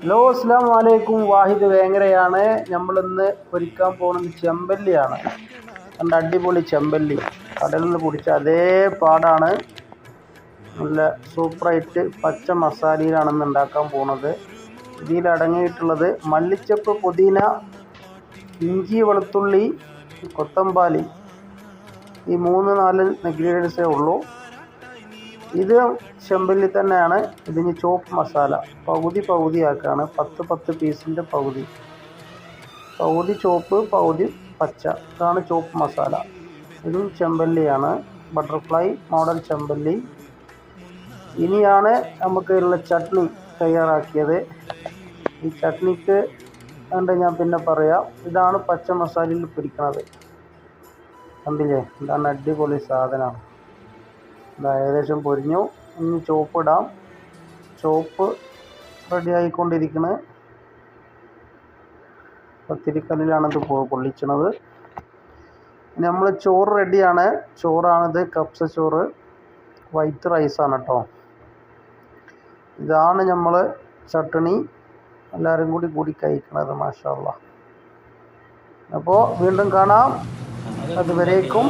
Hello അസ്സലാമു അലൈക്കും. വാഹിദ് വേങ്ങരയാണ്. നമ്മളിന്ന് പൊരിക്കാൻ പോകുന്നത് ചെമ്പല്ലിയാണ്. നല്ല അടിപൊളി ചെമ്പല്ലി കടലിൽ നിന്ന് പിടിച്ച അതേ പാടാണ്. നല്ല സൂപ്പറായിട്ട് പച്ച മസാലയിലാണ് ഇന്ന് ഉണ്ടാക്കാൻ പോകുന്നത്. ഇതിലടങ്ങിയിട്ടുള്ളത് മല്ലിച്ചപ്പ്, പുതിന, ഇഞ്ചി, വെളുത്തുള്ളി, കൊത്തമ്പാലി, ഈ 3-4 ഇൻഗ്രീഡിയൻസേ ഉള്ളൂ. ഇത് ചെമ്പല്ലി തന്നെയാണ്. ഇതിന് ചോപ്പ് മസാല പകുതിയാക്കാണ്. 10 പീസിൻ്റെ പകുതി ചോപ്പ്, പകുതി പച്ച. ഇതാണ് ചോപ്പ് മസാല. ഇതും ചെമ്പല്ലിയാണ്, ബട്ടർഫ്ലൈ മോഡൽ ചെമ്പല്ലി. ഇനിയാണ് നമുക്കുള്ള ചട്നി തയ്യാറാക്കിയത്. ഈ ചട്നിക്ക് ഞാൻ പിന്നെ പറയാം. ഇതാണ് പച്ച മസാലയിൽ പിടിക്കുന്നത്. കണ്ടില്ലേ, ഇതാണ് അടിപൊളി സാധനമാണ്. ഏകദേശം പൊരിഞ്ഞു. ഇനി ചോപ്പ് ഇടാം. ചോപ്പ് റെഡി ആയിക്കൊണ്ടിരിക്കുന്നത്. പത്തിരിക്കല്ലിലാണിത് പൊള്ളിച്ചത്. നമ്മൾ ചോറ് റെഡിയാണ്. ചോറാണിത്, കപ്സ ചോറ്, വൈറ്റ് റൈസാണ് കേട്ടോ. ഇതാണ് നമ്മൾ ചട്നി എല്ലാവരും കൂടി കഴിക്കണത്. മാഷാ അല്ലാഹ്. അപ്പോൾ വീണ്ടും കാണാം. അതുവരേക്കും